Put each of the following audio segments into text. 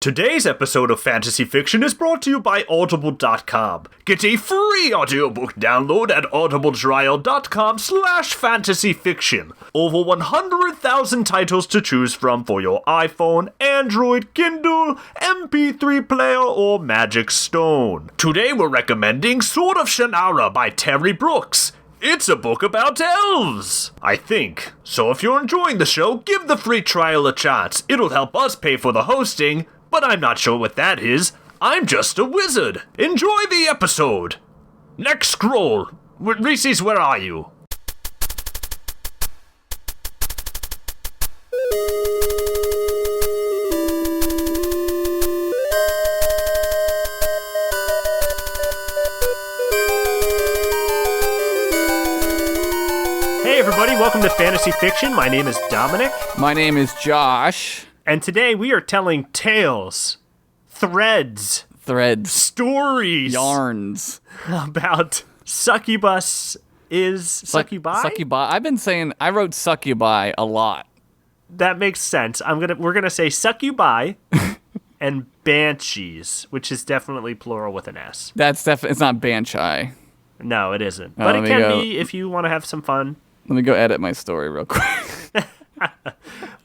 Today's episode of Fantasy Fiction is brought to you by Audible.com. Get a free audiobook download at audibletrial.com/fantasyfiction. Over 100,000 titles to choose from for your iPhone, Android, Kindle, MP3 player, or Magic Stone. Today we're recommending Sword of Shannara by Terry Brooks. It's a book about elves, I think. So if you're enjoying the show, give the free trial a chance. It'll help us pay for the hosting, but I'm not sure what that is. I'm just a wizard. Enjoy the episode. Next scroll. Reese's, where are you? Hey everybody, welcome to Fantasy Fiction. My name is Dominic. My name is Josh. And today we are telling tales, threads, stories, yarns about Succubus is Succubi? Succubi. I wrote Succubi a lot. That makes sense. We're gonna say Succubi and Banshees, which is definitely plural with an S. It's not Banshee. No, it isn't. But it can be if you want to have some fun. Let me go edit my story real quick.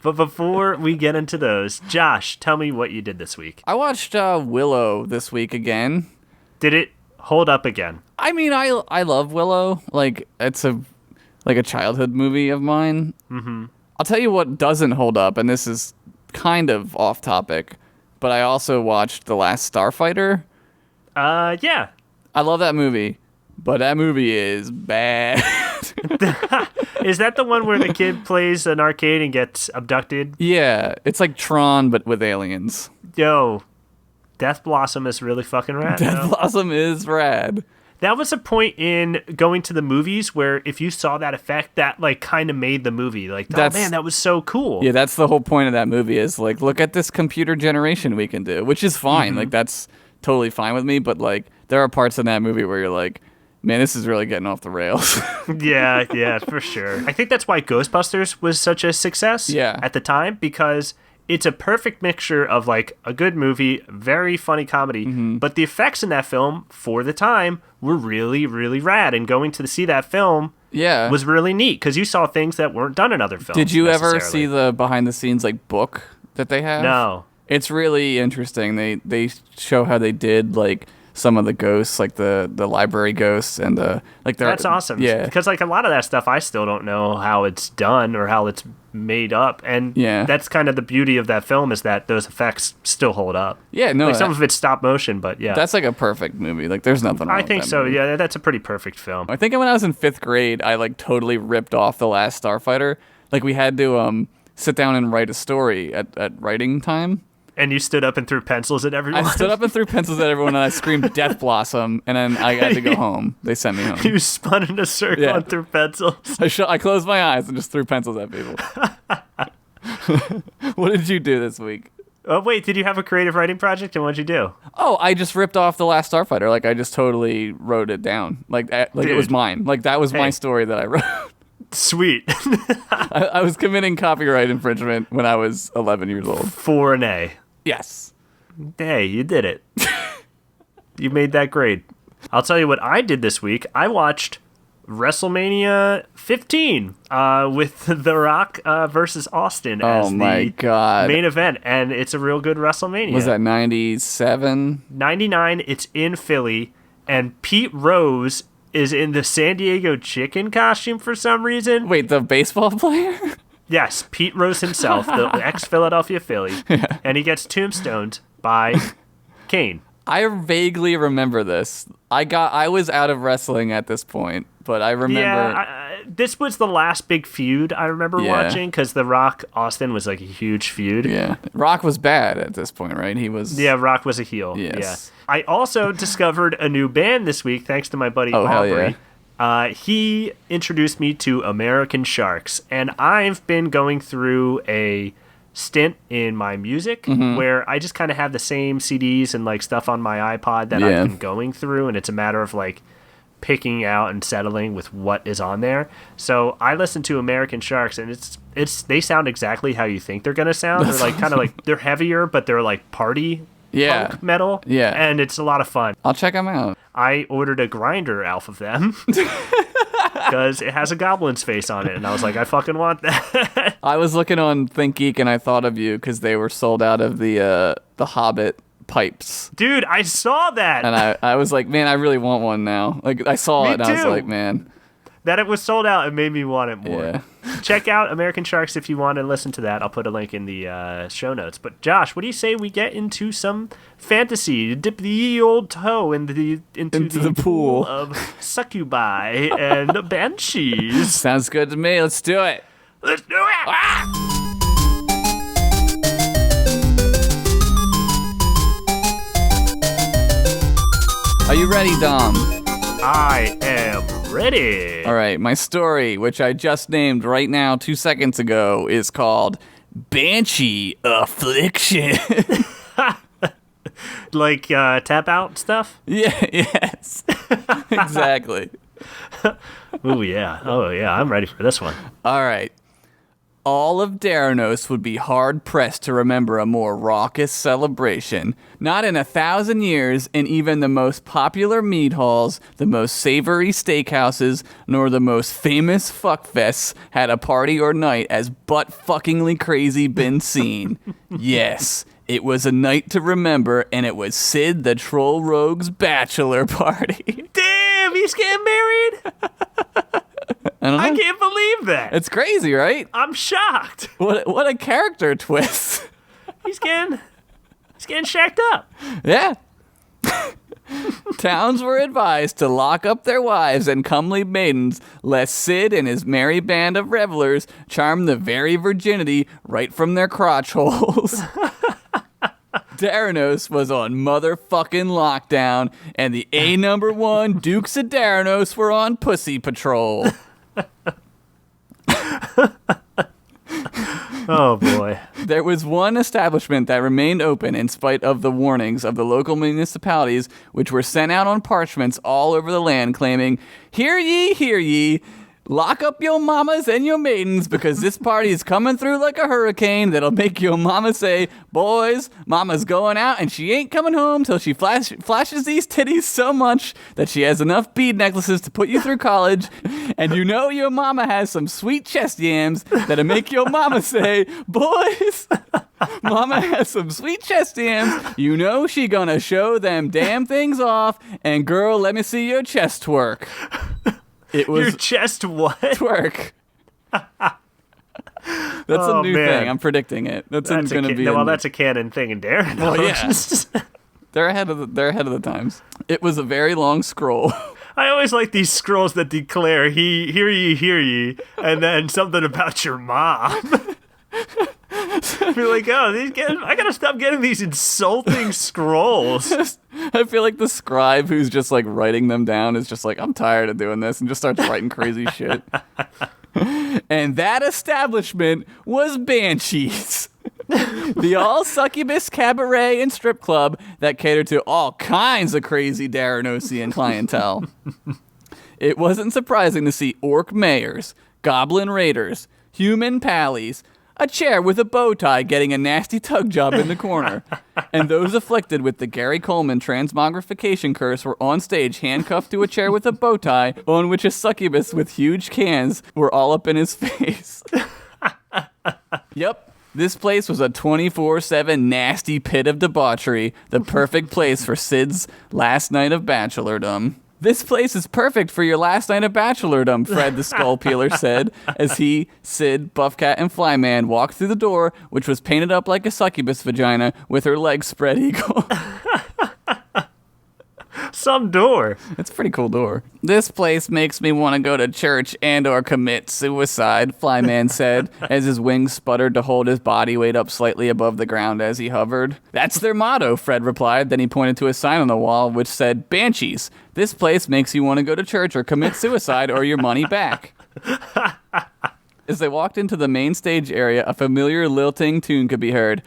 But before we get into those, Josh, tell me what you did this week. I watched Willow this week again. Did it hold up again? I mean, I love Willow. Like, it's a childhood movie of mine. Mm-hmm. I'll tell you what doesn't hold up, and this is kind of off topic, but I also watched The Last Starfighter. Yeah. I love that movie, but that movie is bad. Is that the one where the kid plays an arcade and gets abducted? Yeah, it's like Tron, but with aliens. Yo, Death Blossom is really fucking rad. Death Blossom is rad. That was a point in going to the movies where if you saw that effect, that like kind of made the movie. Like, oh man, that was so cool. Yeah, that's the whole point of that movie is like, look at this computer generation we can do, which is fine. Mm-hmm. Like, that's totally fine with me. But like, there are parts in that movie where you're like, man, this is really getting off the rails. Yeah, for sure. I think that's why Ghostbusters was such a success at the time, because it's a perfect mixture of like a good movie, very funny comedy, but the effects in that film for the time were really, really rad. And going to see that film was really neat because you saw things that weren't done in other films. Did you ever see the behind the scenes like book that they have? No. It's really interesting. They show how they did like some of the ghosts, like the library ghosts and that's awesome. Yeah, because like a lot of that stuff I still don't know how it's done or how it's made up, and that's kind of the beauty of that film is that those effects still hold up. Yeah, no, like some of it's stop motion, but that's like a perfect movie. Like there's nothing wrong I think with that so. movie. Yeah, that's a pretty perfect film. I think when I was in 5th grade, I like totally ripped off The Last Starfighter. Like we had to sit down and write a story at writing time. And you stood up and threw pencils at everyone? I stood up and threw pencils at everyone, and I screamed Death Blossom, and then I had to go home. They sent me home. You spun in a circle and threw pencils? I closed my eyes and just threw pencils at people. What did you do this week? Oh, wait, did you have a creative writing project, and what'd you do? Oh, I just ripped off The Last Starfighter. Like, I just totally wrote it down. Like it was mine. Like, that was my story that I wrote. Sweet. I was committing copyright infringement when I was 11 years old. For an A. Yes. Hey, you did it. You made that grade. I'll tell you what I did this week. I watched WrestleMania 15 with The Rock versus Austin as the main event, and it's a real good WrestleMania. Was that 97? 99. It's in Philly, and Pete Rose is in the San Diego Chicken costume for some reason. Wait, the baseball player? Yes, Pete Rose himself, the ex-Philadelphia Philly, and he gets tombstoned by Kane. I vaguely remember this. I was out of wrestling at this point, but I remember. Yeah, this was the last big feud I remember watching because The Rock Austin was like a huge feud. Yeah, Rock was bad at this point, right? He was. Yeah, Rock was a heel. Yes. Yeah. I also discovered a new band this week thanks to my buddy Aubrey. Hell yeah. He introduced me to American Sharks, and I've been going through a stint in my music where I just kind of have the same CDs and like stuff on my iPod that I've been going through, and it's a matter of like picking out and settling with what is on there. So I listen to American Sharks, and they sound exactly how you think they're gonna sound. They're like kind of like they're heavier, but they're like party punk metal. Yeah, and it's a lot of fun. I'll check them out. I ordered a grinder off of them because it has a goblin's face on it, and I was like, I fucking want that. I was looking on ThinkGeek and I thought of you because they were sold out of the Hobbit pipes. Dude, I saw that. And I was like, man, I really want one now. Like, I saw it and I was like, man. That it was sold out, it made me want it more. Yeah. Check out American Sharks if you want to listen to that. I'll put a link in the show notes. But Josh, what do you say we get into some fantasy? Dip the ye old toe into the pool of succubi and banshees. Sounds good to me. Let's do it. Let's do it! Ah! Are you ready, Dom? I am ready. All right, my story, which I just named right now 2 seconds ago, is called Banshee Affliction. Like tap out stuff? Yeah, yes. Exactly. Oh yeah, I'm ready for this one. All right. All of Daranos would be hard-pressed to remember a more raucous celebration. Not in 1,000 years, in even the most popular mead halls, the most savory steakhouses, nor the most famous fuckfests had a party or night as butt-fuckingly crazy been seen. Yes, it was a night to remember, and it was Sid the Troll Rogue's bachelor party. Damn, he's getting married? I can't believe that. It's crazy, right? I'm shocked. What a character twist. He's getting shacked up. Yeah. Towns were advised to lock up their wives and comely maidens, lest Sid and his merry band of revelers charm the very virginity right from their crotch holes. Daranos was on motherfucking lockdown, and the A#1 Dukes of Daranos were on pussy patrol. Oh boy. There was one establishment that remained open in spite of the warnings of the local municipalities, which were sent out on parchments all over the land claiming, hear ye, lock up your mamas and your maidens because this party is coming through like a hurricane that'll make your mama say, boys, mama's going out and she ain't coming home till she flashes these titties so much that she has enough bead necklaces to put you through college. And you know your mama has some sweet chest yams that'll make your mama say, boys, mama has some sweet chest yams. You know she gonna show them damn things off. And girl, let me see your chest twerk. It was your chest what? Twerk. That's a new thing. I'm predicting it. That's going to be. Well, that's a canon thing in Darren. Well, yeah. They're ahead of the times. It was a very long scroll. I always like these scrolls that declare hear ye, and then something about your mom. I feel like, I gotta stop getting these insulting scrolls. I feel like the scribe who's just like writing them down is just like, I'm tired of doing this, and just starts writing crazy shit. And that establishment was Banshees. The all-succubus cabaret and strip club that catered to all kinds of crazy Daranosian clientele. It wasn't surprising to see orc mayors, goblin raiders, human pallies, a chair with a bow tie getting a nasty tug job in the corner, and those afflicted with the Gary Coleman transmogrification curse were on stage handcuffed to a chair with a bow tie on which a succubus with huge cans were all up in his face. Yep. This place was a 24/7 nasty pit of debauchery, the perfect place for Sid's last night of bachelordom. This place is perfect for your last night of bachelordom, Fred the Skull Peeler said, as he, Sid, Buffcat, and Flyman walked through the door, which was painted up like a succubus vagina with her legs spread eagle. Some door. It's a pretty cool door. This place makes me want to go to church and or commit suicide, Flyman said, as his wings sputtered to hold his body weight up slightly above the ground as he hovered. That's their motto, Fred replied. Then he pointed to a sign on the wall which said, Banshees. This place makes you want to go to church or commit suicide or your money back. As they walked into the main stage area, a familiar lilting tune could be heard.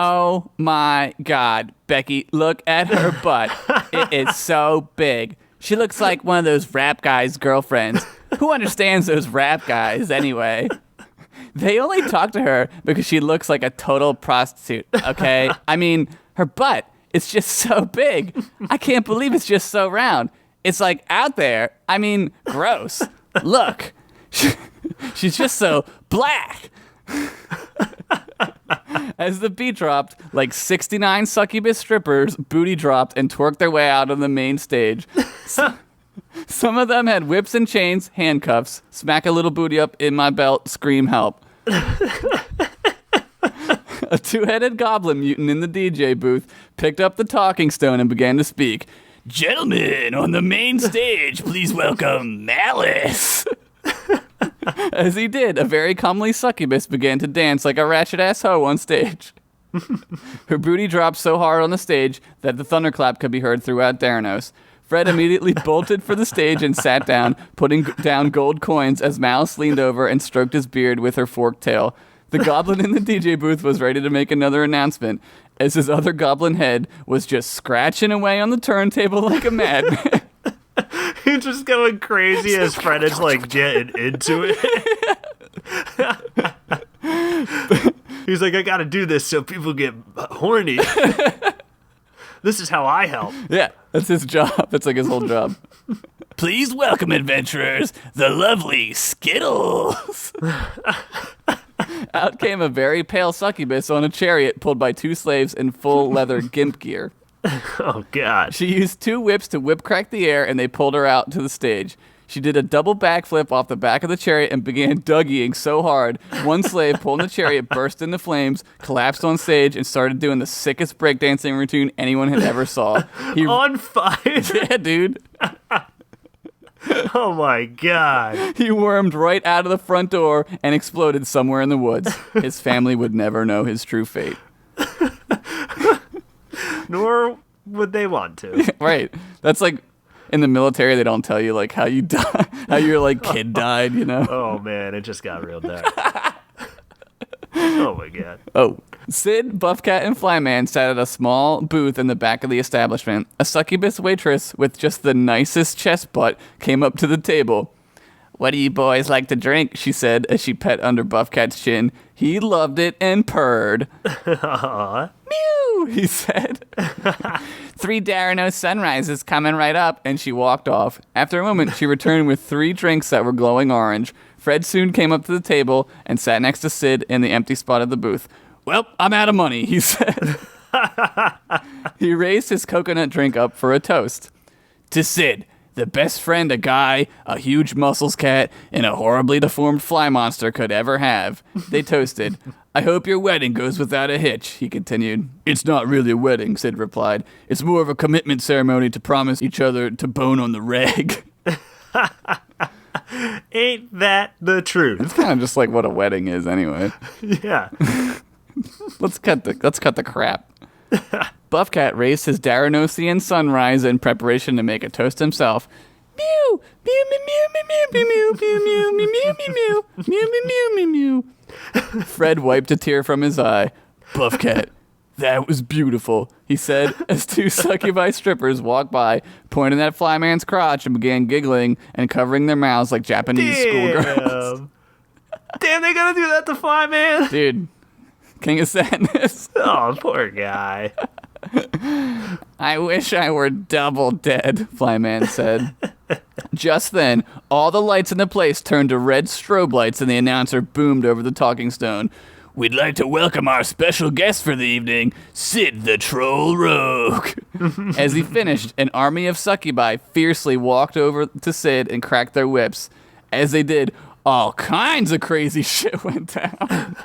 Oh my God, Becky, look at her butt. It is so big. She looks like one of those rap guys' girlfriends. Who understands those rap guys anyway? They only talk to her because she looks like a total prostitute, okay? I mean, her butt is just so big. I can't believe it's just so round. It's like out there. I mean, gross. Look. She's just so black. As the beat dropped, like 69 succubus strippers booty dropped and twerked their way out on the main stage. Some of them had whips and chains, handcuffs, smack a little booty up in my belt, scream help. A two-headed goblin mutant in the DJ booth picked up the talking stone and began to speak. Gentlemen, on the main stage, please welcome Malice. As he did, a very comely succubus began to dance like a ratchet-ass hoe on stage. Her booty dropped so hard on the stage that the thunderclap could be heard throughout Theranos. Fred immediately bolted for the stage and sat down, putting down gold coins as Malice leaned over and stroked his beard with her forked tail. The goblin in the DJ booth was ready to make another announcement, as his other goblin head was just scratching away on the turntable like a madman. He's just going crazy as Fred is like getting into it. He's like, I gotta do this so people get horny. This is how I help. Yeah, that's his job. That's like his whole job. Please welcome, adventurers, the lovely Skittles. Out came a very pale succubus on a chariot pulled by two slaves in full leather gimp gear. Oh, God. She used two whips to whip crack the air, and they pulled her out to the stage. She did a double backflip off the back of the chariot and began dougieing so hard. One slave pulling the chariot burst into flames, collapsed on stage, and started doing the sickest breakdancing routine anyone had ever saw. On fire? Yeah, dude. Oh, my God. He wormed right out of the front door and exploded somewhere in the woods. His family would never know his true fate. Nor would they want to. Right. That's like in the military, they don't tell you like how you die, how your like kid died, you know? Oh, man, it just got real dark. Oh, my God. Oh. Sid, Buffcat, and Flyman sat at a small booth in the back of the establishment. A succubus waitress with just the nicest chest butt came up to the table. What do you boys like to drink? She said as she pet under Buffcat's chin. He loved it and purred. Aww. Mew, he said. 3 Darano sunrises coming right up, and she walked off. After a moment, she returned with 3 drinks that were glowing orange. Fred soon came up to the table and sat next to Sid in the empty spot of the booth. Well, I'm out of money, he said. He raised his coconut drink up for a toast. To Sid, the best friend a guy, a huge muscles cat, and a horribly deformed fly monster could ever have. They toasted. I hope your wedding goes without a hitch, he continued. It's not really a wedding, Sid replied. It's more of a commitment ceremony to promise each other to bone on the reg. Ain't that the truth? It's kind of just like what a wedding is anyway. Yeah. Let's cut the crap. Buffcat raised his Daranosian sunrise in preparation to make a toast himself. Mew, mew, mew, mew, mew, mew, mew, mew, mew, mew, mew, mew, mew, mew, mew, mew. Fred wiped a tear from his eye. Buffcat, that was beautiful, he said as 2 succubi strippers walked by, pointing at Flyman's crotch and began giggling and covering their mouths like Japanese schoolgirls. Damn, they gotta do that to Flyman? Dude. King of Sadness. Oh, poor guy. I wish I were double dead, Flyman said. Just then, all the lights in the place turned to red strobe lights and the announcer boomed over the talking stone. We'd like to welcome our special guest for the evening, Sid the Troll Rogue. As he finished, an army of succubi fiercely walked over to Sid and cracked their whips. As they did, all kinds of crazy shit went down.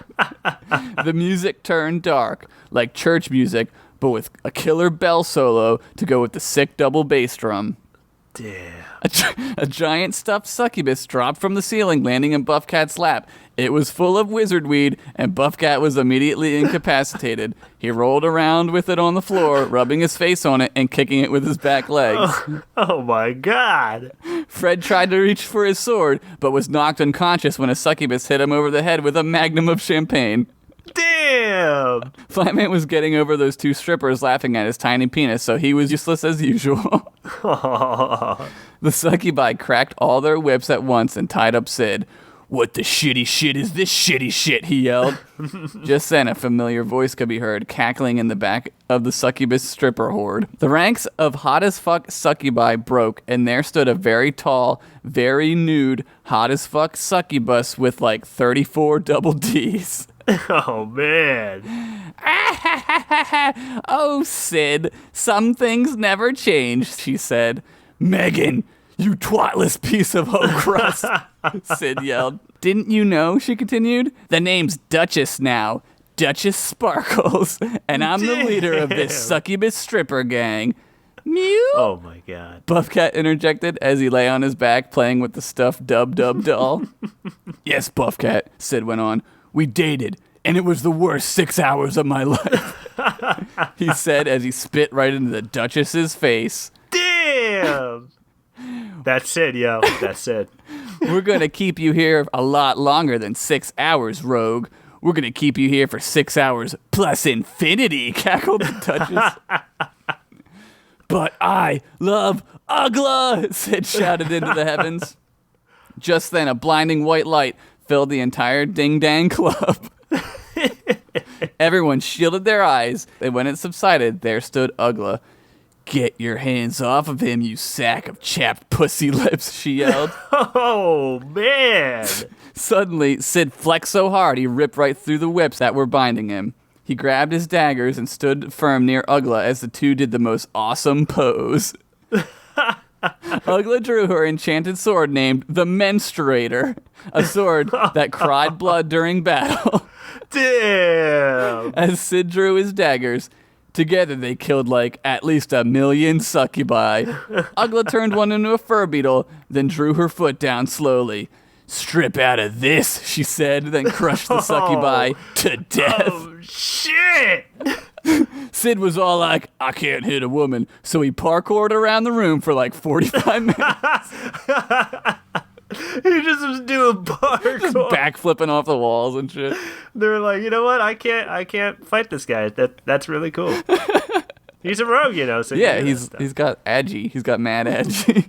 The music turned dark, like church music, but with a killer bell solo to go with the sick double bass drum. Damn. A giant stuffed succubus dropped from the ceiling, landing in Buffcat's lap. It was full of wizard weed, and Buffcat was immediately incapacitated. He rolled around with it on the floor, rubbing his face on it and kicking it with his back legs. Oh my God. Fred tried to reach for his sword, but was knocked unconscious when a succubus hit him over the head with a magnum of champagne. Damn. Damn! Flyman was getting over those two strippers laughing at his tiny penis, so he was useless as usual. The succubi cracked all their whips at once and tied up Sid. "What the shitty shit is this shitty shit?" he yelled. Just then, a familiar voice could be heard cackling in the back of the succubus stripper horde. The ranks of hot-as-fuck succubi broke, and there stood a very tall, very nude, hot-as-fuck succubus with like 34 double Ds. Oh, man. "Oh, Sid, some things never change," she said. "Megan, you twatless piece of hoe crust," Sid yelled. "Didn't you know?" she continued. "The name's Duchess now. Duchess Sparkles. And I'm the leader of this succubus stripper gang." "Mew." Oh, my God. Buffcat interjected as he lay on his back playing with the stuffed Dub-Dub doll. "Yes, Buffcat," Sid went on. "We dated, and it was the worst 6 hours of my life," he said as he spit right into the Duchess's face. Damn! That's it, yo. That's it. "We're going to keep you here a lot longer than 6 hours, rogue. We're going to keep you here for 6 hours plus infinity," cackled the Duchess. "But I love Ugla," Sid shouted into the heavens. Just then, a blinding white light filled the entire ding-dang club. Everyone shielded their eyes, and when it subsided, there stood Ugla. "Get your hands off of him, you sack of chapped pussy lips," she yelled. Oh, man. Suddenly, Sid flexed so hard he ripped right through the whips that were binding him. He grabbed his daggers and stood firm near Ugla as the two did the most awesome pose. Ugla drew her enchanted sword named the Menstruator, a sword that cried blood during battle. Damn. As Sid drew his daggers, together they killed like at least 1,000,000 succubi. Ugla turned one into a fur beetle, then drew her foot down slowly. "Strip out of this," she said, then crushed the succubi to death. Oh, shit. Sid was all like, "I can't hit a woman," so he parkoured around the room for like 45 minutes. He just was doing parkour. Backflipping off the walls and shit. They were like, you know what? I can't fight this guy. That's really cool. He's a rogue, you know. So Yeah, he's got edgy. He's got mad edgy.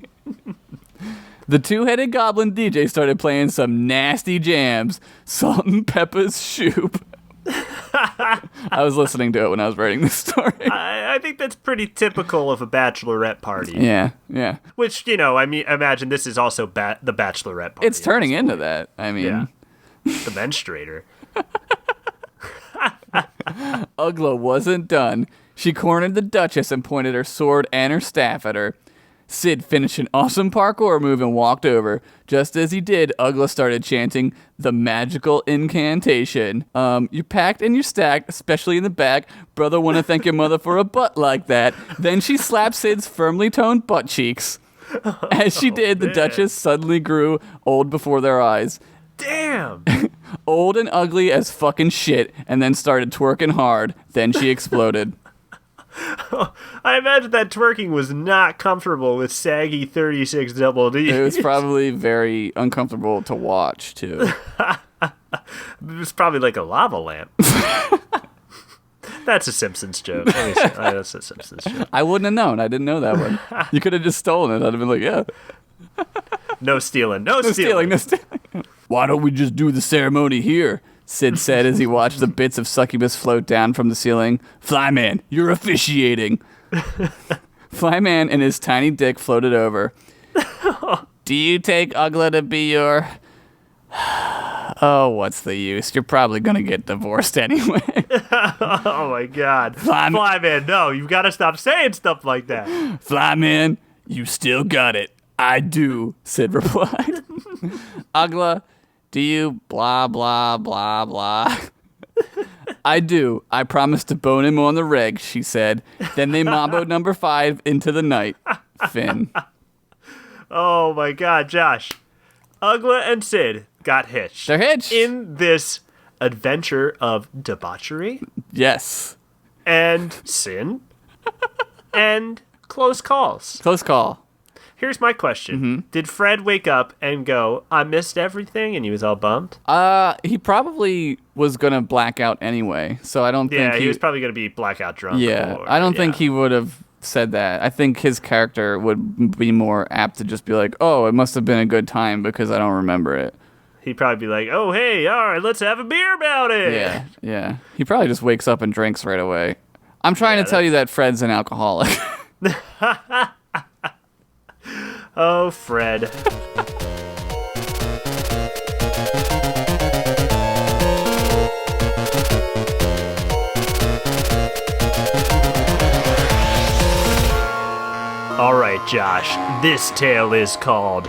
The two-headed goblin DJ started playing some nasty jams. Salt and Pepper's Shoop. I was listening to it when I was writing this story. I think that's pretty typical of a bachelorette party. Yeah, yeah. Which, you know, I mean, imagine this is also the bachelorette party. It's turning into that. I mean, yeah. The menstruator. Ugla wasn't done. She cornered the Duchess and pointed her sword and her staff at her. Sid finished an awesome parkour move and walked over. Just as he did, Ugla started chanting the magical incantation. "You packed and you stacked, especially in the back. Brother, want to thank your mother for a butt like that." Then she slapped Sid's firmly toned butt cheeks. As she did, the Duchess suddenly grew old before their eyes. Damn. Old and ugly as fucking shit, and then started twerking hard. Then she exploded. I imagine that twerking was not comfortable with saggy 36 double Ds. It was probably very uncomfortable to watch, too. It was probably like a lava lamp. That's a Simpsons joke. That's a Simpsons joke. I wouldn't have known. I didn't know that one. You could have just stolen it. I'd have been like, yeah. No stealing. No stealing. "Why don't we just do the ceremony here?" Sid said as he watched the bits of succubus float down from the ceiling. "Flyman, you're officiating." Flyman and his tiny dick floated over. "Do you take Ugla to be your..." "Oh, what's the use? You're probably going to get divorced anyway." Oh my God. Flyman, no, you've got to stop saying stuff like that. "Flyman, you still got it." "I do," Sid replied. "Ugla, do you blah, blah, blah, blah?" "I do. I promised to bone him on the reg," she said. Then they mamboed number 5 into the night. Finn. Oh my God, Josh. Ugla and Sid got hitched. They're hitched. In this adventure of debauchery. Yes. And sin. And close calls. Close call. Here's my question. Mm-hmm. Did Fred wake up and go, I missed everything, and he was all bummed? He probably was gonna black out anyway, so I don't think Yeah, he was probably going to be blackout drunk. Yeah, I don't think he would have said that. I think his character would be more apt to just be like, oh, it must have been a good time because I don't remember it. He'd probably be like, oh, hey, all right, let's have a beer about it. Yeah. He probably just wakes up and drinks right away. I'm trying to tell you that Fred's an alcoholic. Oh, Fred. All right, Josh, this tale is called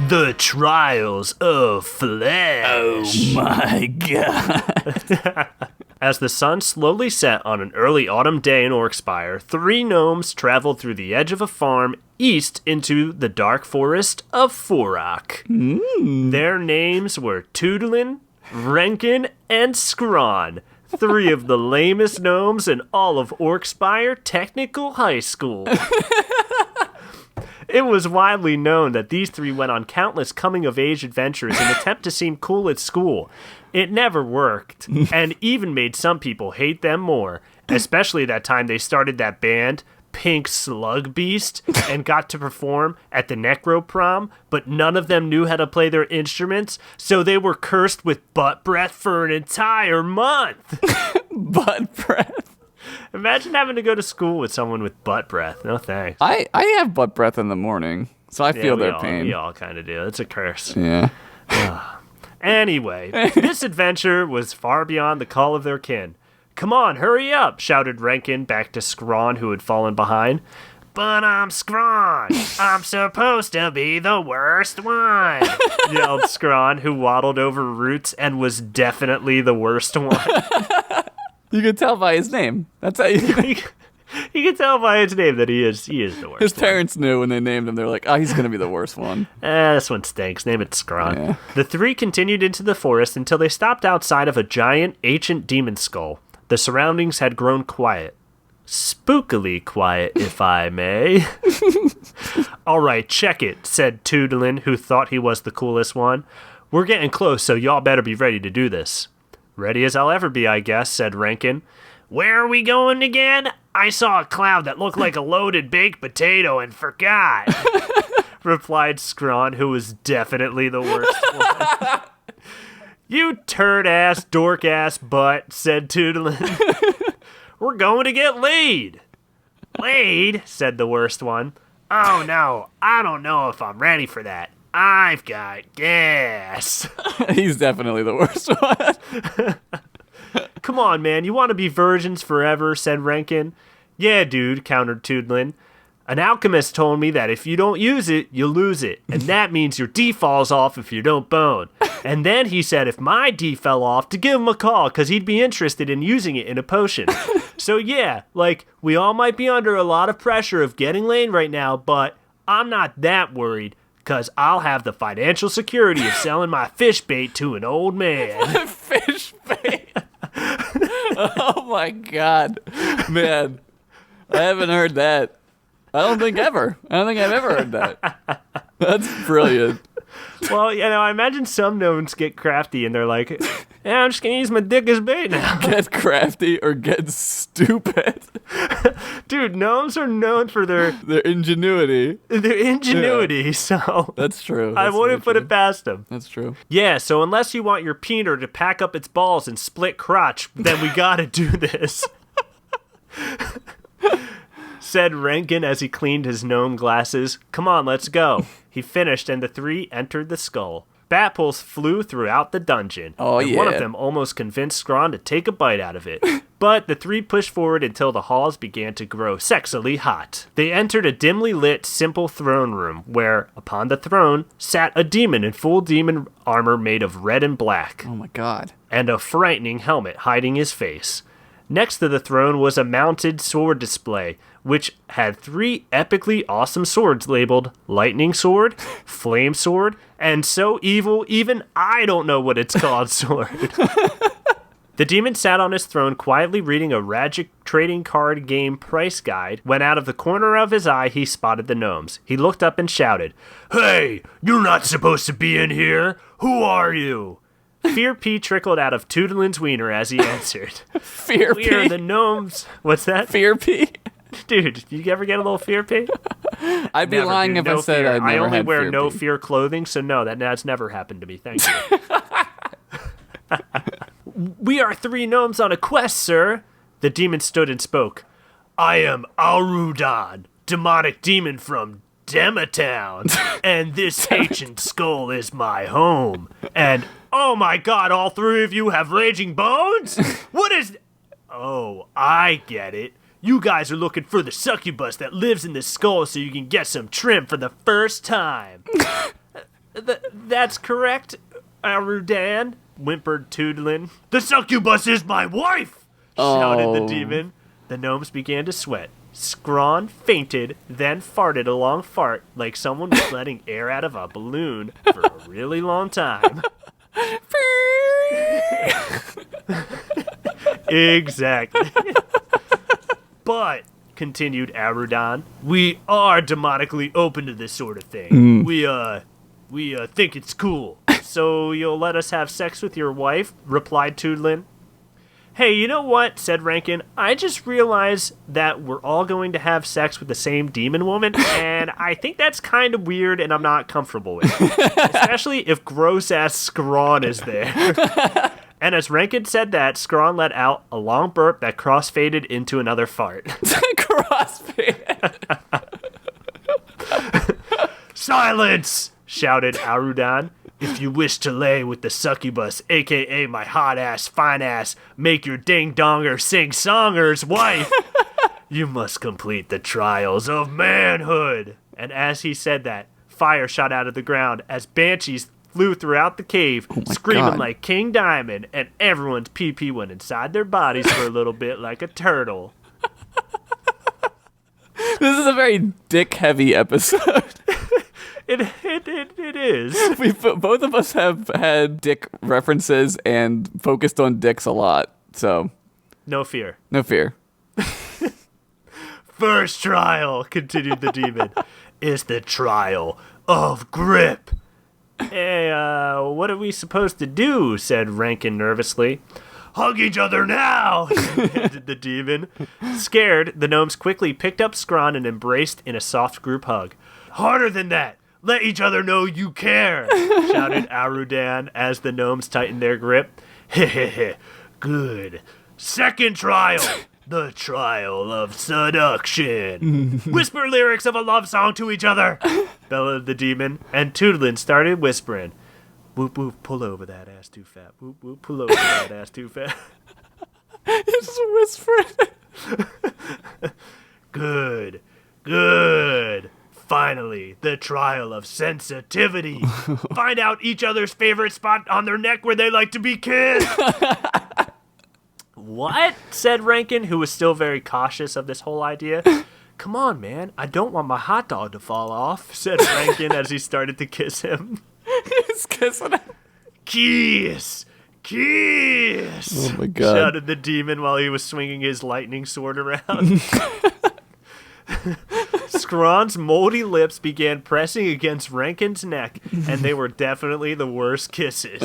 The Trials of Flesh. Oh my god. As the sun slowly set on an early autumn day in Orkspire, 3 gnomes traveled through the edge of a farm east into the dark forest of Forok. Their names were Toodlin, Renkin, and Scrawn, 3 of the lamest gnomes in all of Orkspire Technical High School. It was widely known that these 3 went on countless coming-of-age adventures in an attempt to seem cool at school. It never worked, and even made some people hate them more, especially that time they started that band, Pink Slug Beast, and got to perform at the Necro Prom, but none of them knew how to play their instruments, so they were cursed with butt breath for an entire month. Butt breath. Imagine having to go to school with someone with butt breath. No thanks. I have butt breath in the morning, so I feel their pain. We all kind of do. It's a curse. Yeah. Anyway, this adventure was far beyond the call of their kin. Come on, hurry up, shouted Renkin back to Scrawn, who had fallen behind. But I'm Scrawn. I'm supposed to be the worst one, yelled Scrawn, who waddled over roots and was definitely the worst one. You can tell by his name. That's how you... You can tell by his name that he is the worst. His parents knew when they named him. They're like, oh, he's going to be the worst one. This one stinks. Name it Scrawn. Yeah. The 3 continued into the forest until they stopped outside of a giant, ancient demon skull. The surroundings had grown quiet. Spookily quiet, if I may. All right, check it, said Toodlin, who thought he was the coolest one. We're getting close, so y'all better be ready to do this. Ready as I'll ever be, I guess, said Renkin. Where are we going again? I saw a cloud that looked like a loaded baked potato and forgot, replied Scrawn, who was definitely the worst one. You turd-ass, dork-ass butt, said Toodlin. We're going to get laid. Laid, said the worst one. Oh no, I don't know if I'm ready for that. I've got gas. He's definitely the worst one. Come on, man, you want to be virgins forever, said Renkin. Yeah, dude, countered Toodlin. An alchemist told me that if you don't use it, you lose it, and that means your D falls off if you don't bone. And then he said if my D fell off, to give him a call, because he'd be interested in using it in a potion. So yeah, like, we all might be under a lot of pressure of getting laid right now, but I'm not that worried, because I'll have the financial security of selling my fish bait to an old man. Fish bait. Oh my god. Man, I haven't heard that. I don't think I've ever heard that. That's brilliant. Well, you know, I imagine some gnomes get crafty and they're like, yeah, I'm just going to use my dick as bait now. Get crafty or get stupid. Dude, gnomes are known for their ingenuity. Yeah. So that's true. I wouldn't put it past them. That's true. Yeah, so unless you want your peener to pack up its balls and split crotch, then we got to do this. Said Renkin as he cleaned his gnome glasses. Come on, let's go. He finished and the 3 entered the skull. Batpulse flew throughout the dungeon. Oh, and yeah. One of them almost convinced Scrawn to take a bite out of it. But the 3 pushed forward until the halls began to grow sexily hot. They entered a dimly lit, simple throne room where, upon the throne, sat a demon in full demon armor made of red and black. Oh my god. And a frightening helmet hiding his face. Next to the throne was a mounted sword display, which had 3 epically awesome swords labeled Lightning Sword, Flame Sword, and so evil even I don't know what it's called sword. The demon sat on his throne quietly reading a Ragic trading card game price guide when out of the corner of his eye he spotted the gnomes. He looked up and shouted, "Hey, you're not supposed to be in here! Who are you?" Fear P trickled out of Toodlin's wiener as he answered. Fear We are P. the gnomes. What's that? Fear P. Dude, you ever get a little Fear P? I'd be Never, lying dude. if I No said fear. I'd never I only had wear Fear no P. fear clothing, so no, that's never happened to me. Thank you. We are 3 gnomes on a quest, sir. The demon stood and spoke. I am Arudan, demonic demon from Dematown, and this ancient skull is my home. And, oh my god, all 3 of you have raging bones? What is... Oh, I get it. You guys are looking for the succubus that lives in this skull so you can get some trim for the first time. That's correct, Arudan, whimpered Toodlin. The succubus is my wife, shouted the demon. The gnomes began to sweat. Scrawn fainted, then farted a long fart like someone was letting air out of a balloon for a really long time. Exactly. But, continued Arudan, we are demonically open to this sort of thing. We think it's cool. So you'll let us have sex with your wife? Replied Toodlin. Hey, you know what? Said Rankin. I just realized that we're all going to have sex with the same demon woman, and I think that's kind of weird and I'm not comfortable with it. Especially if gross-ass Scrawn is there. And as Rankin said that, Scrawn let out a long burp that crossfaded into another fart. Crossfade. Silence! Shouted Arudan. If you wish to lay with the succubus, a.k.a. my hot-ass, fine-ass, make-your-ding-donger sing-songer's wife, you must complete the trials of manhood. And as he said that, fire shot out of the ground as banshees flew throughout the cave, screaming God. like King Diamond, and everyone's pee-pee went inside their bodies for a little bit like a turtle. This is a very dick-heavy episode. It is. Both of us have had dick references and focused on dicks a lot, so No fear. no fear. First trial, continued the demon, is the trial of grip. Hey, what are we supposed to do? Said Rankin nervously. Hug each other now, commanded the demon. Scared, the gnomes quickly picked up Scrawn and embraced in a soft group hug. Harder than that. Let each other know you care, shouted Arudan as the gnomes tightened their grip. Hehehe, good. Second trial, the trial of seduction. Whisper lyrics of a love song to each other, bellowed the demon, and Toodlin started whispering. Whoop whoop, pull over that ass too fat. Whoop whoop, pull over that ass too fat. Just whispering. Good, good. Finally, the trial of sensitivity. Find out each other's favorite spot on their neck where they like to be kissed. What? Said Rankin, who was still very cautious of this whole idea. Come on, man. I don't want my hot dog to fall off, said Rankin as he started to kiss him. He's kissing him. Kiss! Kiss! Oh my God. Shouted the demon while he was swinging his lightning sword around. Scrawn's moldy lips began pressing against Rankin's neck, and they were definitely the worst kisses.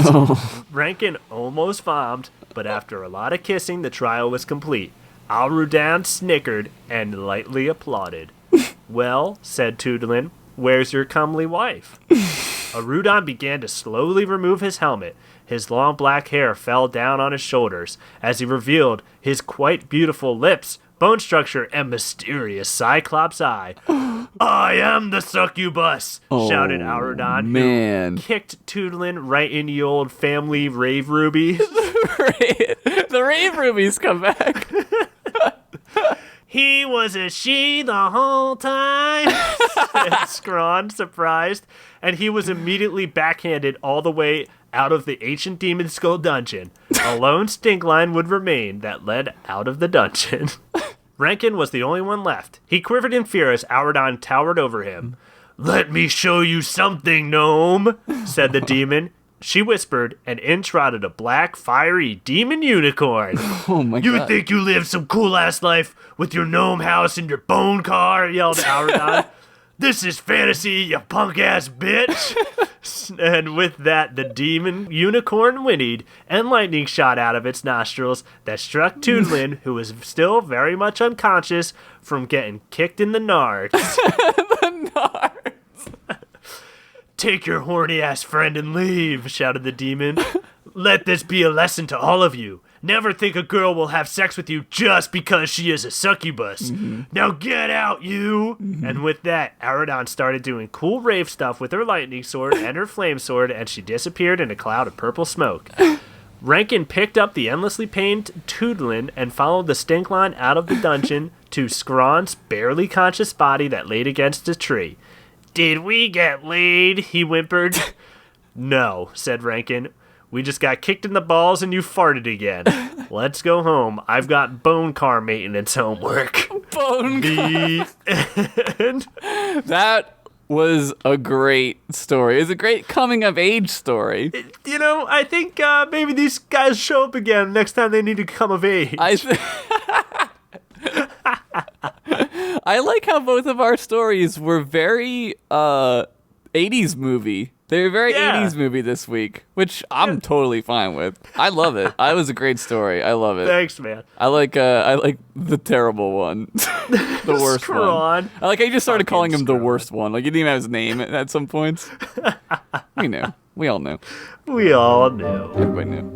Rankin almost vommed, but after a lot of kissing, the trial was complete. Arudan snickered and lightly applauded. Well, said Toodlin, where's your comely wife? Arudan began to slowly remove his helmet. His long black hair fell down on his shoulders as he revealed his quite beautiful lips, bone structure, and mysterious cyclops eye. I am the succubus, shouted Arudan, man. who kicked Toodlin right in the old family rave ruby. The rave rubies come back. He was a she the whole time, said Scrawn, surprised, and he was immediately backhanded all the way out of the ancient demon skull dungeon. A lone stink line would remain that led out of the dungeon. Rankin was the only one left. He quivered in fear as Arudan towered over him. Let me show you something, gnome, said the demon. she whispered, and in trotted a black, fiery demon unicorn. Oh my You god. think you live some cool-ass life with your gnome house and your bone car, yelled Auradon. This is fantasy, you punk-ass bitch. And with that, the demon unicorn whinnied, and lightning shot out of its nostrils that struck Toodlin, who was still very much unconscious from getting kicked in the nards. The nards. Take your horny-ass friend and leave, shouted the demon. Let this be a lesson to all of you. Never think a girl will have sex with you just because she is a succubus. Now get out, you! And with that, Auradon started doing cool rave stuff with her lightning sword and her flame sword, and she disappeared in a cloud of purple smoke. Rankin picked up the endlessly pained Toodlin and followed the stink line out of the dungeon to Scrawn's barely conscious body that laid against a tree. Did we get laid? He whimpered. No, said Rankin. We just got kicked in the balls and you farted again. Let's go home. I've got bone car maintenance homework. Bone The end. That was a great story. It's a great coming of age story. You know, I think maybe these guys show up again next time they need to come of age. I like how both of our stories were very 80s movie. They were very 80s movie this week, which I'm totally fine with. I love it. It was a great story. I love it. Thanks, man. I like the terrible one. The worst one. I like how you just started calling him the worst one. Like you didn't even have his name at some points. We knew. We all knew. We all knew. Everybody knew.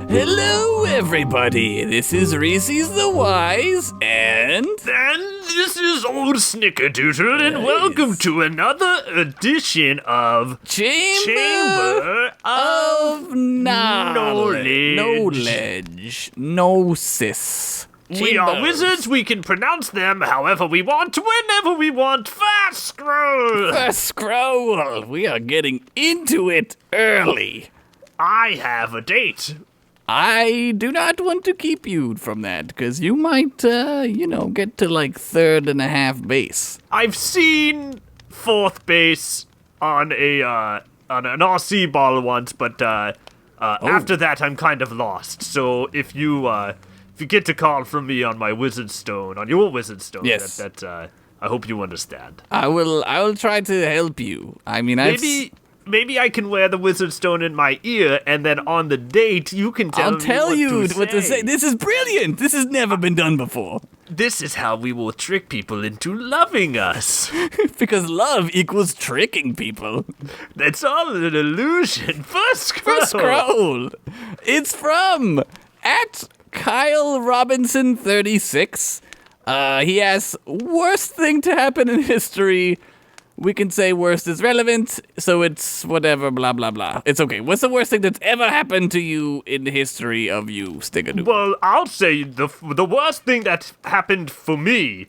Hello, everybody. This is Reese's the Wise, and this is old Snickerdoodle, and welcome to another edition of Chamber of Knowledge. Gnosis. We are wizards, we can pronounce them however we want, whenever we want. Fast scroll! Fast scroll. We are getting into it early. I have a date. I do not want to keep you from that, because you might, get to like third and a half base. I've seen fourth base on an RC ball once, but after that I'm kind of lost. So if you get a call from me on my wizard stone, on your wizard stone, yes. that I hope you understand. I will try to help you. I mean, Maybe I can wear the wizard stone in my ear, and then on the date, you can tell me what to say. This is brilliant. This has never been done before. This is how we will trick people into loving us. Because love equals tricking people. That's all an illusion. First scroll. It's from @KyleRobinson36. He asks, worst thing to happen in history. We can say worst is relevant, so it's whatever, blah, blah, blah. It's okay. What's the worst thing that's ever happened to you in the history of you, Stickadoodle? Well, I'll say the worst thing that happened for me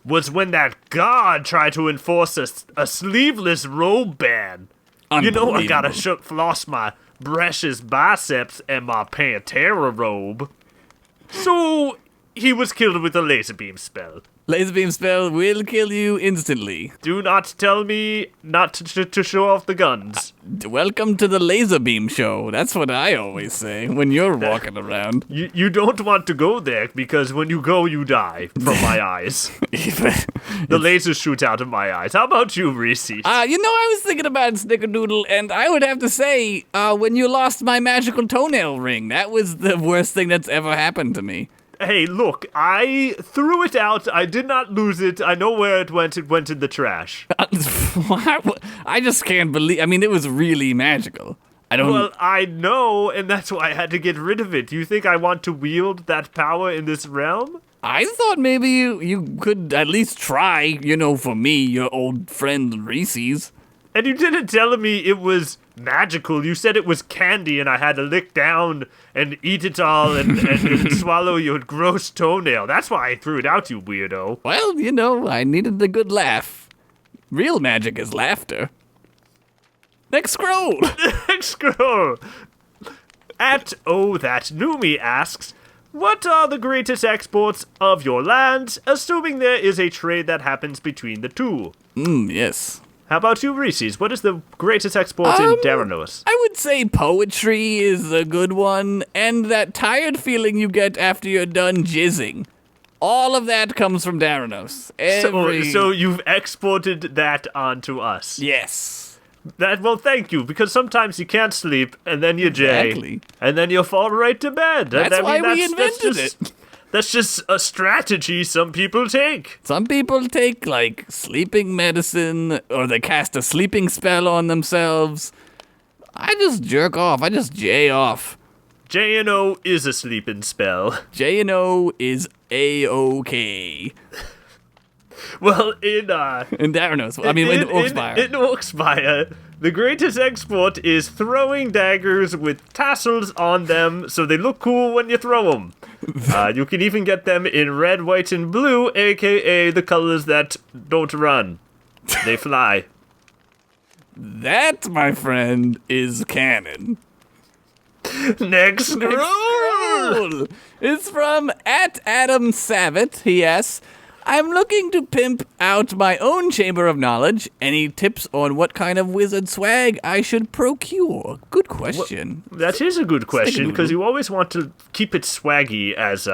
was when that god tried to enforce a sleeveless robe ban. You know I gotta floss my precious biceps and my Pantera robe. So, he was killed with a laser beam spell. Laser beam spell will kill you instantly. Do not tell me not to show off the guns. Welcome to the laser beam show. That's what I always say when you're walking around. You don't want to go there because when you go, you die from my eyes. The lasers shoot out of my eyes. How about you, Reese? I was thinking about Snickerdoodle, and I would have to say, when you lost my magical toenail ring, that was the worst thing that's ever happened to me. Hey, look, I threw it out. I did not lose it. I know where it went. It went in the trash. I just can't believe. I mean, it was really magical. Well, I know, and that's why I had to get rid of it. Do you think I want to wield that power in this realm? I thought maybe you could at least try, for me, your old friend Reese's. And you didn't tell me it was magical. You said it was candy and I had to lick down and eat it all and swallow your gross toenail. That's why I threw it out, you weirdo. Well, I needed a good laugh. Real magic is laughter. Next scroll. Next scroll. At Oh That Knew Me asks, what are the greatest exports of your lands, assuming there is a trade that happens between the two? Yes. How about you, Reese's? What is the greatest export in Daranos? I would say poetry is a good one, and that tired feeling you get after you're done jizzing. All of that comes from Daranos. So you've exported that onto us. Yes. Well, thank you, because sometimes you can't sleep, and then you jay, Exactly. and then you fall right to bed. That's why we invented it. That's just a strategy some people take. Some people take, like, sleeping medicine, or they cast a sleeping spell on themselves. I just jerk off. I just jay off. J&O is a sleeping spell. J&O is A-OK. Well, in Daranos. In Orkspire. In Orkspire, the greatest export is throwing daggers with tassels on them so they look cool when you throw them. You can even get them in red, white, and blue, aka the colors that don't run. They fly. That, my friend, is canon. Next scroll! It's from @AdamSavitt. He asks, I'm looking to pimp out my own chamber of knowledge. Any tips on what kind of wizard swag I should procure? Good question. That is a good question, because you always want to keep it swaggy, as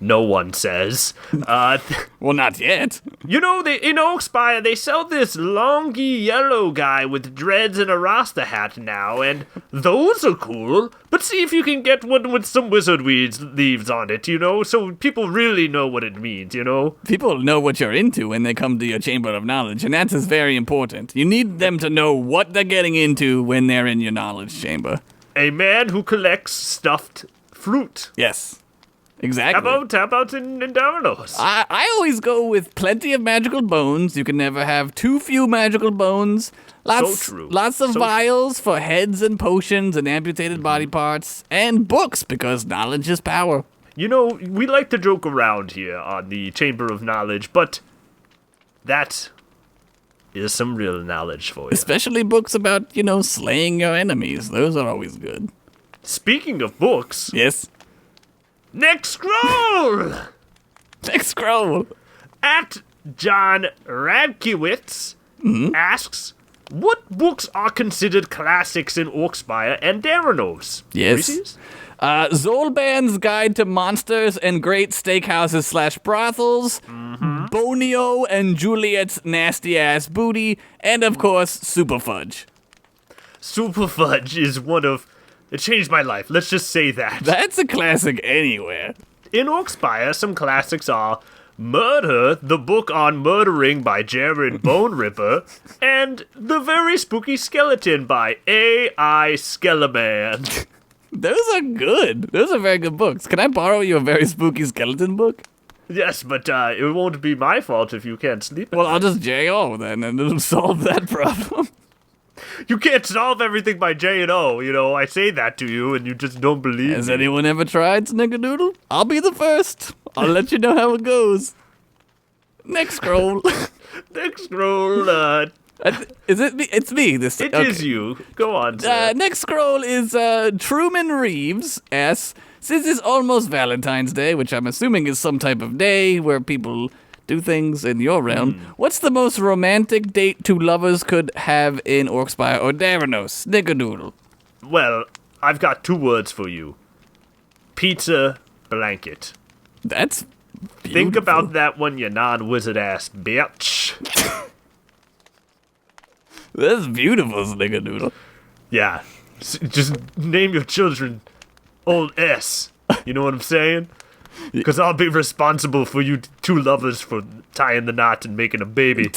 no one says. Well, not yet. You know, in Oakspire, they sell this longy yellow guy with dreads and a Rasta hat now, and those are cool. But see if you can get one with some wizard leaves on it, you know, so people really know what it means, you know? People know what you're into when they come to your chamber of knowledge, and that is very important. You need them to know what they're getting into when they're in your knowledge chamber. A man who collects stuffed fruit. Yes. Exactly. How about in Daranos? I always go with plenty of magical bones. You can never have too few magical bones. Lots of vials for heads and potions and amputated body parts. And books, because knowledge is power. You know, we like to joke around here on the Chamber of Knowledge, but that is some real knowledge for you. Especially books about, slaying your enemies. Those are always good. Speaking of books... Yes? Next scroll! Next scroll! At John Radkiewicz asks, what books are considered classics in Orkspire and Daranos? Yes. Reese's? Zolban's Guide to Monsters and Great Steakhouses / Brothels, Bonio and Juliet's Nasty Ass Booty, and of course, Super Fudge. Super Fudge is one of... It changed my life, let's just say that. That's a classic anywhere. In Orkspire, some classics are Murder, the book on murdering by Jared Bone Ripper, and The Very Spooky Skeleton by A.I. Skeleman. Those are good. Those are very good books. Can I borrow you a Very Spooky Skeleton book? Yes, but it won't be my fault if you can't sleep. Well, I'll just J.O. then, and it'll solve that problem. You can't solve everything by J&O, you know, I say that to you and you just don't believe Has me. anyone ever tried Snickerdoodle? I'll be the first. I'll let you know how it goes. Next scroll. Next scroll, Is it me? It's me this time. It is you. Go on, sir. Next scroll is Truman Reeves asks, since it's almost Valentine's Day, which I'm assuming is some type of day where people do things in your realm, what's the most romantic date two lovers could have in Orkspire or Daranos? Snickerdoodle. Well, I've got 2 words for you. Pizza blanket. That's beautiful. Think about that one, you non-wizard ass bitch. That's beautiful, Snickerdoodle. Yeah. Just name your children Old S. You know what I'm saying? Because I'll be responsible for you 2 lovers for tying the knot and making a baby.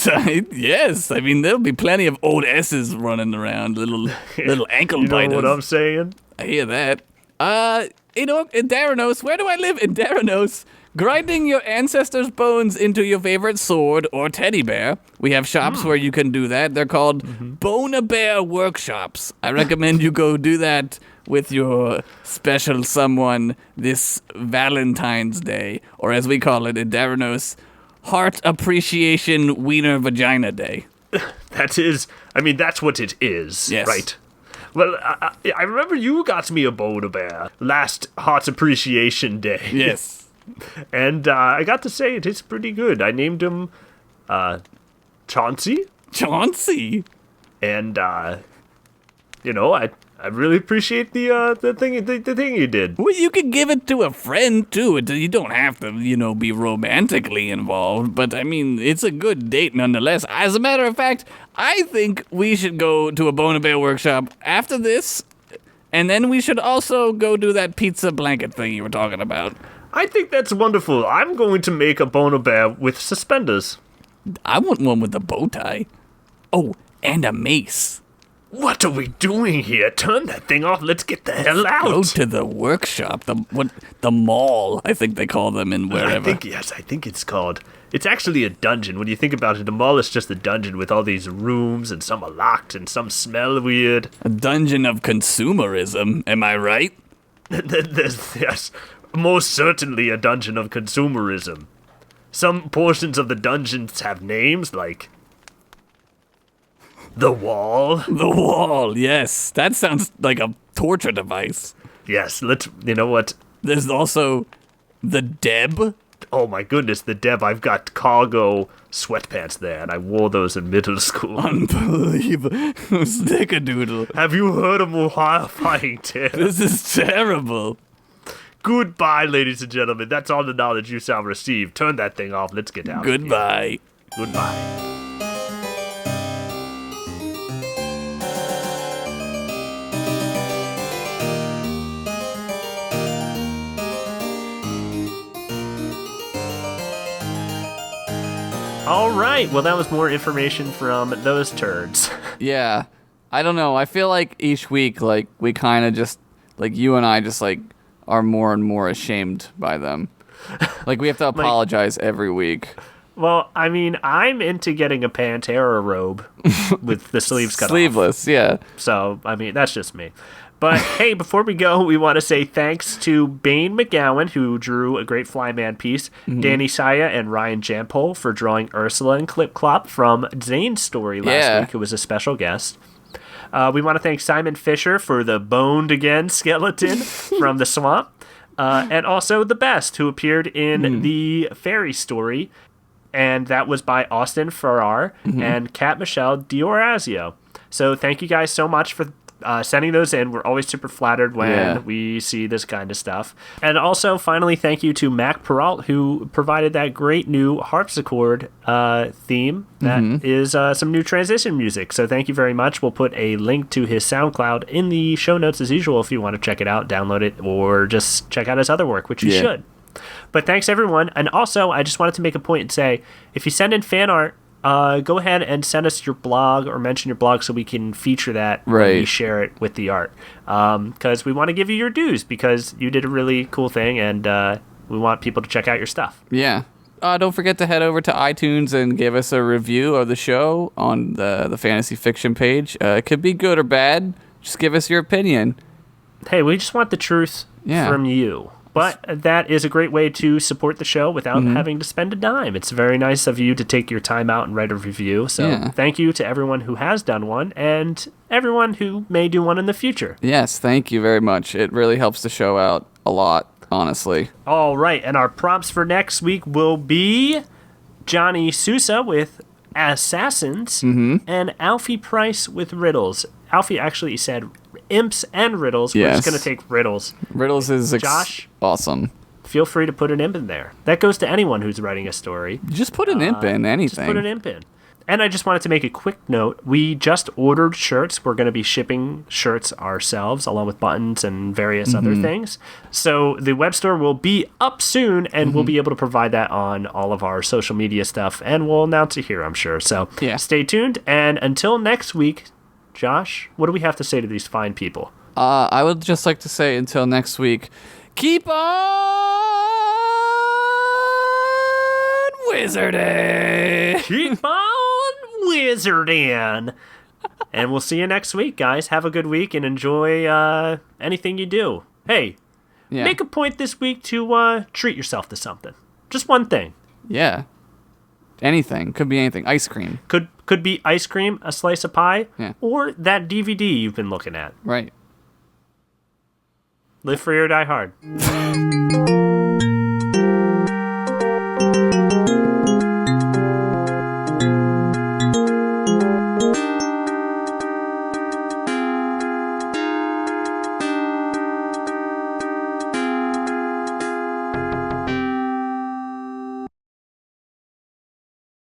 Yes, I mean, there'll be plenty of old S's running around, little ankle biters. You know what I'm saying? I hear that. In Daranos, where do I live? In Daranos, grinding your ancestors' bones into your favorite sword or teddy bear. We have shops where you can do that. They're called Bone-A-Bear workshops. I recommend you go do that with your special someone this Valentine's Day, or as we call it in Daranos, Heart Appreciation Wiener Vagina Day. That's what it is, Yes. right? Well, I remember you got me a Bona Bear last Hearts Appreciation Day. Yes. And I got to say, it is pretty good. I named him Chauncey. Chauncey. And, I really appreciate the thing you did. Well, you could give it to a friend, too. You don't have to, be romantically involved. But, it's a good date nonetheless. As a matter of fact, I think we should go to a Bona Bear workshop after this. And then we should also go do that pizza blanket thing you were talking about. I think that's wonderful. I'm going to make a Bona Bear with suspenders. I want one with a bow tie. Oh, and a mace. What are we doing here? Turn that thing off. Let's get the hell out. Go to the workshop, the mall, I think they call them in wherever. I think it's called. It's actually a dungeon. When you think about it, a mall is just a dungeon with all these rooms, and some are locked, and some smell weird. A dungeon of consumerism, am I right? Yes, most certainly a dungeon of consumerism. Some portions of the dungeons have names like The Wall. The Wall, yes. That sounds like a torture device. Yes, you know what? There's also the Deb. Oh my goodness, the Deb. I've got cargo sweatpants there, and I wore those in middle school. Unbelievable. Snickerdoodle. Have you heard of more horrifying tales? This is terrible. Goodbye, ladies and gentlemen. That's all the knowledge you shall receive. Turn that thing off. Let's get out. Goodbye. Goodbye. All right. Well, that was more information from those turds. Yeah. I don't know. I feel like each week, we kind of just, you and I just, are more and more ashamed by them. We have to apologize every week. Well, I'm into getting a Pantera robe with the sleeves cut Sleeveless, off. yeah. So, that's just me. But, hey, before we go, we want to say thanks to Bane McGowan, who drew a great Flyman piece, Danny Saya and Ryan Jampol for drawing Ursula and Clip Clop from Zane's story last week, who was a special guest. We want to thank Simon Fisher for the boned again skeleton from the swamp. And also The Best, who appeared in the fairy story. And that was by Austin Farrar and Kat Michelle Diorazio. So thank you guys so much for sending those in. We're always super flattered when we see this kind of stuff. And also, finally, thank you to Mac Peralt, who provided that great new harpsichord theme that is some new transition music. So thank you very much. We'll put a link to his SoundCloud in the show notes as usual if you want to check it out, download it, or just check out his other work, which you should. But thanks, everyone. And also, I just wanted to make a point and say, if you send in fan art, go ahead and send us your blog or mention your blog so we can feature that when we share it with the art. Because we want to give you your dues because you did a really cool thing and we want people to check out your stuff. Yeah. Don't forget to head over to iTunes and give us a review of the show on the fantasy fiction page. It could be good or bad. Just give us your opinion. Hey, we just want the truth from you. But that is a great way to support the show without having to spend a dime. It's very nice of you to take your time out and write a review. So thank you to everyone who has done one and everyone who may do one in the future. Yes, thank you very much. It really helps the show out a lot, honestly. All right, and our prompts for next week will be Johnny Sousa with Assassins and Alfie Price with Riddles. Alfie actually said imps and riddles. We're just going to take riddles. Riddles is Josh, awesome. Feel free to put an imp in there. That goes to anyone who's writing a story. Just put an imp in anything. Just put an imp in. And I just wanted to make a quick note. We just ordered shirts. We're going to be shipping shirts ourselves, along with buttons and various other things. So the web store will be up soon, and we'll be able to provide that on all of our social media stuff. And we'll announce it here, I'm sure. So stay tuned. And until next week, Josh, what do we have to say to these fine people? I would just like to say until next week, keep on wizarding! Keep on wizarding! And we'll see you next week, guys. Have a good week and enjoy anything you do. Hey, make a point this week to treat yourself to something. Just one thing. Yeah. Anything. Could be anything. Ice cream. Could Could be ice cream, a slice of pie, Yeah. or that DVD you've been looking at. Right. Live free or die hard.